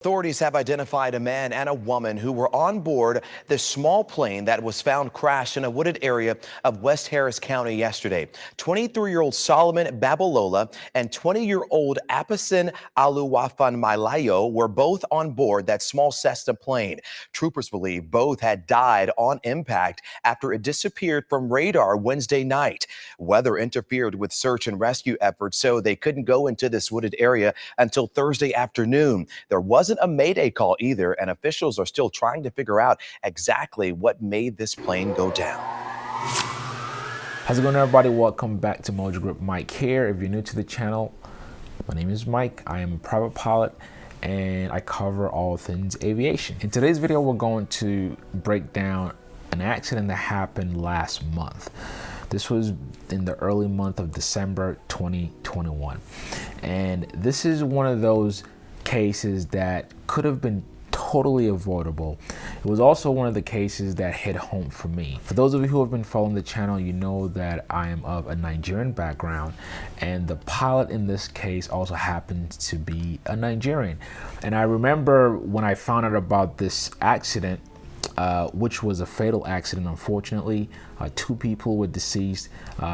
Authorities have identified a man and a woman who were on board the small plane that was found crashed in a wooded area of West Harris County yesterday. 23-year-old Solomon Babalola and 20-year-old Apasin Aluwafan Malayo were both on board that small Cessna plane. Troopers believe both had died on impact after it disappeared from radar Wednesday night. Weather interfered with search and rescue efforts, so they couldn't go into this wooded area until Thursday afternoon. There wasn't a mayday call either, and officials are still trying to figure out exactly what made this plane go down. How's it going, everybody? Welcome back to Mojo Group. Mike here. If you're new to the channel, my name is Mike. I am a private pilot and I cover all things aviation. In today's video, we're going to break down an accident that happened last month. This was in the early month of December 2021. And this is one of those cases that could have been totally avoidable. It was also one of the cases that hit home for me. For those of you who have been following the channel, you know that I am of a Nigerian background, and the pilot in this case also happens to be a Nigerian. And I remember when I found out about this accident, which was a fatal accident, unfortunately. 2 people were deceased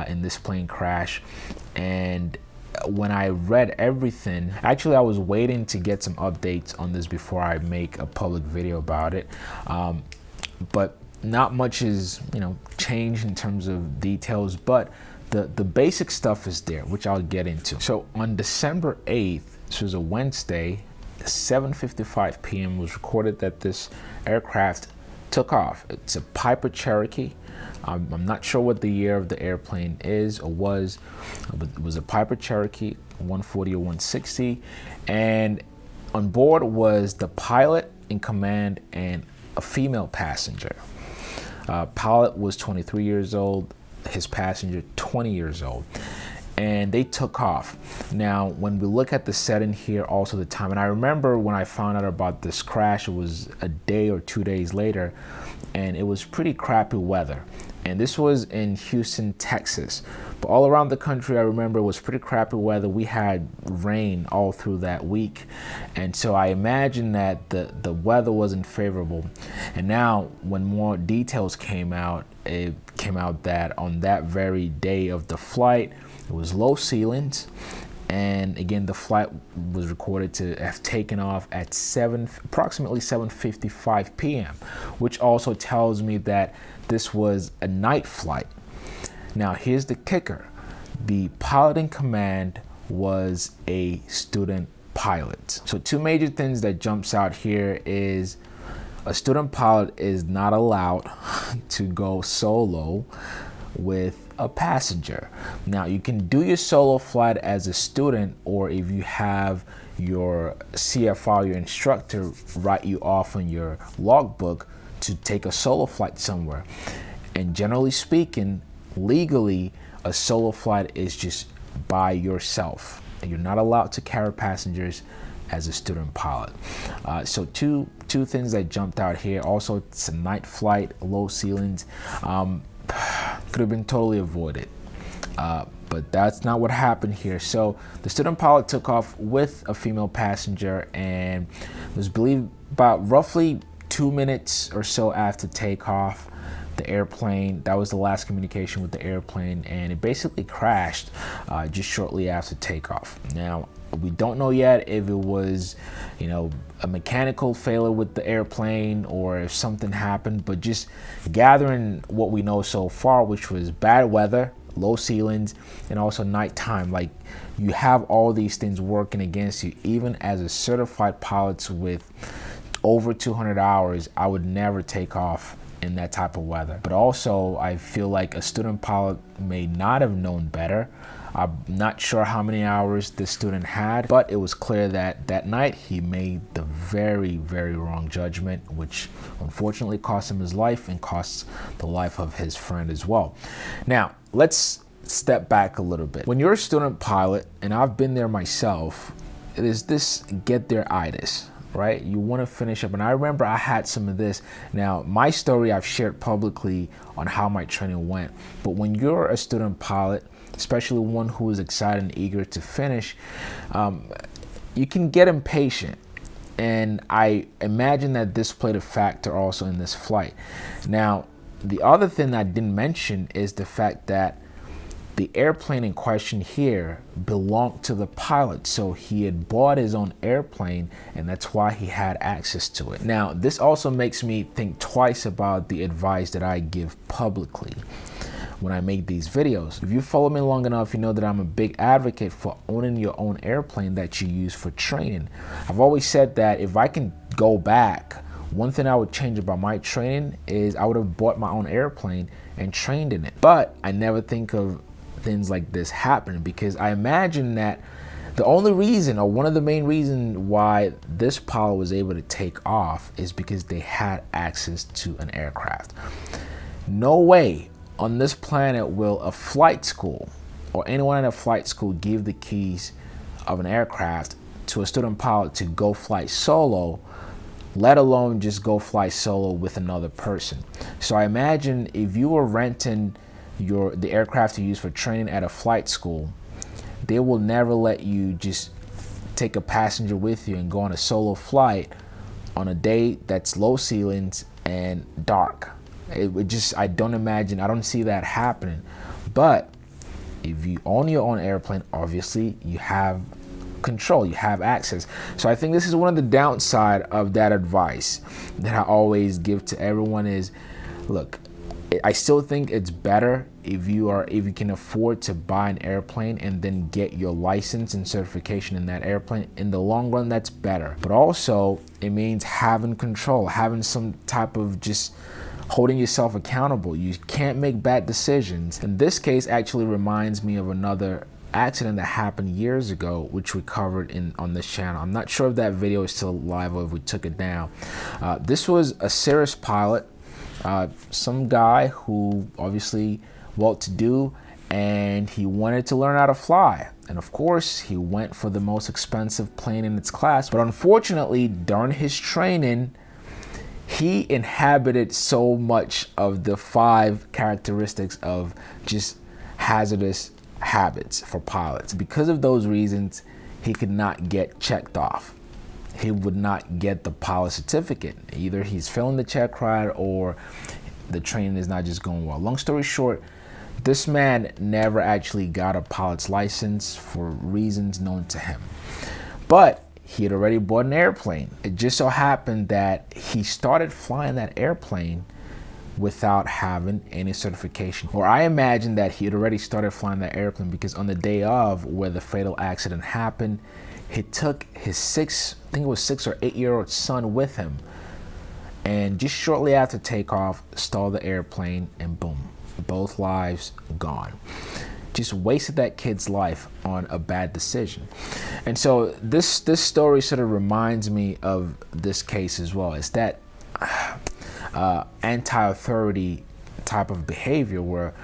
in this plane crash. And when I read everything, actually I was waiting to get some updates on this before I make a public video about it. But not much is, changed in terms of details, but the basic stuff is there, which I'll get into. So on December 8th, this was a Wednesday, 7:55 p.m. was recorded that this aircraft took off. It's a Piper Cherokee. I'm not sure what the year of the airplane is or was, but it was a Piper Cherokee 140 or 160. And on board was the pilot in command and a female passenger. Pilot was 23 years old, his passenger 20 years old. And they took off. Now, when we look at the setting here, also the time, and I remember when I found out about this crash, it was a day or 2 days later, and it was pretty crappy weather. And this was in Houston, Texas. But all around the country, I remember it was pretty crappy weather. We had rain all through that week. And so I imagine that the weather wasn't favorable. And now when more details came out, it came out that on that very day of the flight, it was low ceilings, and again, the flight was recorded to have taken off at approximately 7:55 p.m., which also tells me that this was a night flight. Now, here's the kicker. The pilot in command was a student pilot. So 2 major things that jumps out here is a student pilot is not allowed to go solo with a passenger. Now, you can do your solo flight as a student, or if you have your CFR, your instructor, write you off on your logbook to take a solo flight somewhere. And generally speaking, legally, a solo flight is just by yourself. And you're not allowed to carry passengers as a student pilot. So two things that jumped out here. Also, it's a night flight, low ceilings. Could have been totally avoided, but that's not what happened here. So the student pilot took off with a female passenger, and it was believed about roughly 2 minutes or so after takeoff, the airplane, that was the last communication with the airplane, and it basically crashed just shortly after takeoff. Now, we don't know yet if it was, a mechanical failure with the airplane or if something happened, but just gathering what we know so far, which was bad weather, low ceilings, and also nighttime. Like, you have all these things working against you. Even as a certified pilot with over 200 hours, I would never take off in that type of weather. But also, I feel like a student pilot may not have known better. I'm not sure how many hours the student had, but it was clear that that night he made the very, very wrong judgment, which unfortunately cost him his life and cost the life of his friend as well. Now, let's step back a little bit. When you're a student pilot, and I've been there myself, it is this get there-itis, right? You want to finish up. And I remember I had some of this. Now, my story I've shared publicly on how my training went. But when you're a student pilot, especially one who is excited and eager to finish, you can get impatient. And I imagine that this played a factor also in this flight. Now, the other thing I didn't mention is the fact that the airplane in question here belonged to the pilot. So he had bought his own airplane, and that's why he had access to it. Now, this also makes me think twice about the advice that I give publicly when I make these videos. If you follow me long enough, you know that I'm a big advocate for owning your own airplane that you use for training. I've always said that if I can go back, one thing I would change about my training is I would have bought my own airplane and trained in it. But I never think of things like this happening, because I imagine that the only reason, or one of the main reasons why this pilot was able to take off is because they had access to an aircraft. No way on this planet will a flight school or anyone at a flight school give the keys of an aircraft to a student pilot to go fly solo, let alone just go fly solo with another person. So I imagine if you were renting the aircraft you use for training at a flight school, they will never let you just take a passenger with you and go on a solo flight on a day that's low ceilings and dark. I don't see that happening. But if you own your own airplane, obviously you have control, you have access. So I think this is one of the downside of that advice that I always give to everyone is, look, I still think it's better if you can afford to buy an airplane and then get your license and certification in that airplane. In the long run, that's better. But also, it means having control, having some type of just holding yourself accountable. You can't make bad decisions. And this case actually reminds me of another accident that happened years ago, which we covered on this channel. I'm not sure if that video is still live or if we took it down. This was a Cirrus pilot. Some guy who obviously well-to-do, and he wanted to learn how to fly. And of course, he went for the most expensive plane in its class. But unfortunately, during his training, he inhabited so much of the 5 characteristics of just hazardous habits for pilots. Because of those reasons, he could not get checked off. He would not get the pilot certificate. Either he's failing the check ride or the training is not just going well. Long story short, this man never actually got a pilot's license for reasons known to him. But he had already bought an airplane. It just so happened that he started flying that airplane without having any certification. Or I imagine that he had already started flying that airplane because on the day of where the fatal accident happened, he took his 6 or 8-year-old son with him, and just shortly after takeoff, stalled the airplane, and boom, both lives gone. Just wasted that kid's life on a bad decision. And so this story sort of reminds me of this case as well. It's that anti-authority type of behavior where,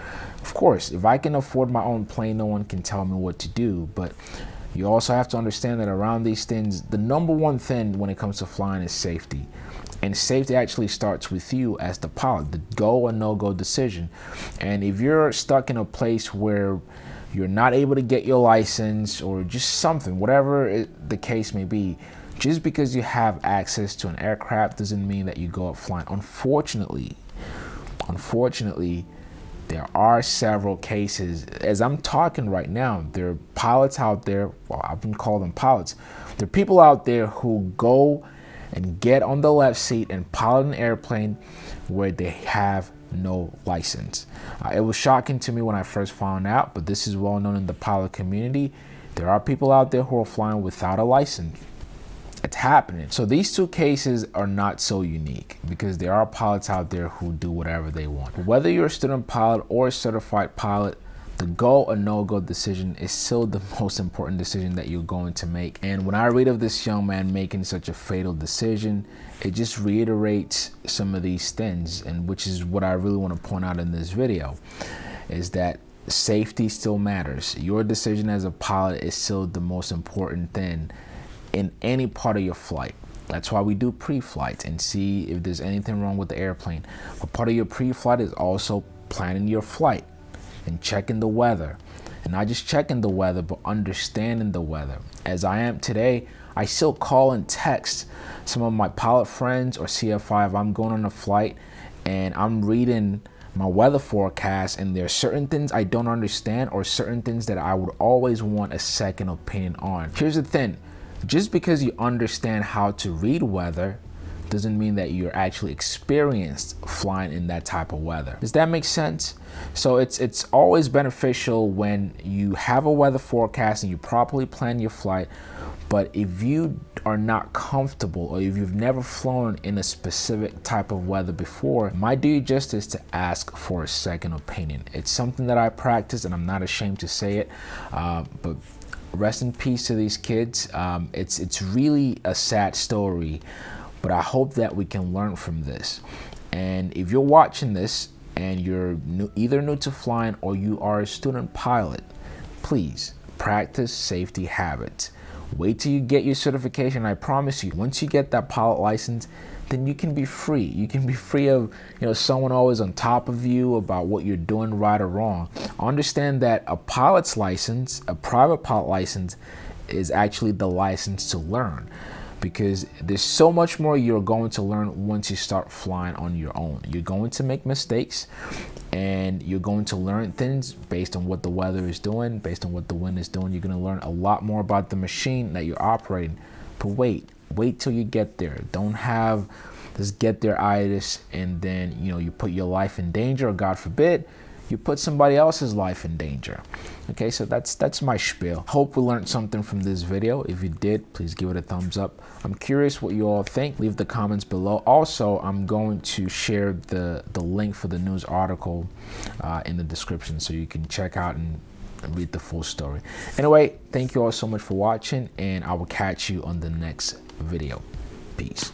of course, if I can afford my own plane, no one can tell me what to do. But you also have to understand that around these things, the number one thing when it comes to flying is safety. And safety actually starts with you as the pilot, the go or no-go decision. And if you're stuck in a place where you're not able to get your license or just something, whatever the case may be, just because you have access to an aircraft doesn't mean that you go up flying. Unfortunately, there are several cases. As I'm talking right now, there are pilots out there, well, I wouldn't call them pilots. There are people out there who go and get on the left seat and pilot an airplane where they have no license. It was shocking to me when I first found out, but this is well known in the pilot community. There are people out there who are flying without a license. It's happening. So these 2 cases are not so unique because there are pilots out there who do whatever they want. Whether you're a student pilot or a certified pilot, the go or no-go decision is still the most important decision that you're going to make. And when I read of this young man making such a fatal decision, it just reiterates some of these things, and which is what I really want to point out in this video, is that safety still matters. Your decision as a pilot is still the most important thing in any part of your flight. That's why we do pre-flight and see if there's anything wrong with the airplane. But part of your pre-flight is also planning your flight and checking the weather. And not just checking the weather, but understanding the weather. As I am today, I still call and text some of my pilot friends or CFI if I'm going on a flight and I'm reading my weather forecast and there are certain things I don't understand or certain things that I would always want a second opinion on. Here's the thing, just because you understand how to read weather doesn't mean that you're actually experienced flying in that type of weather. Does that make sense? So it's always beneficial when you have a weather forecast and you properly plan your flight. But if you are not comfortable or if you've never flown in a specific type of weather before, my do you justice to ask for a second opinion. It's something that I practice and I'm not ashamed to say it. But rest in peace to these kids. It's really a sad story, but I hope that we can learn from this. And if you're watching this and you're either new to flying or you are a student pilot, please practice safety habits. Wait till you get your certification. I promise you, once you get that pilot license, then you can be free. You can be free of, someone always on top of you about what you're doing right or wrong. Understand that a pilot's license, a private pilot license, is actually the license to learn, because there's so much more you're going to learn once you start flying on your own. You're going to make mistakes and you're going to learn things based on what the weather is doing, based on what the wind is doing. You're going to learn a lot more about the machine that you're operating. But wait till you get there. Don't have this get there itis and then you put your life in danger, or God forbid you put somebody else's life in danger. Okay, so that's my spiel. Hope we learned something from this video. If you did, please give it a thumbs up. I'm curious what you all think. Leave the comments below. Also, I'm going to share the link for the news article in the description so you can check out and read the full story. Anyway, thank you all so much for watching, and I will catch you on the next video. Peace.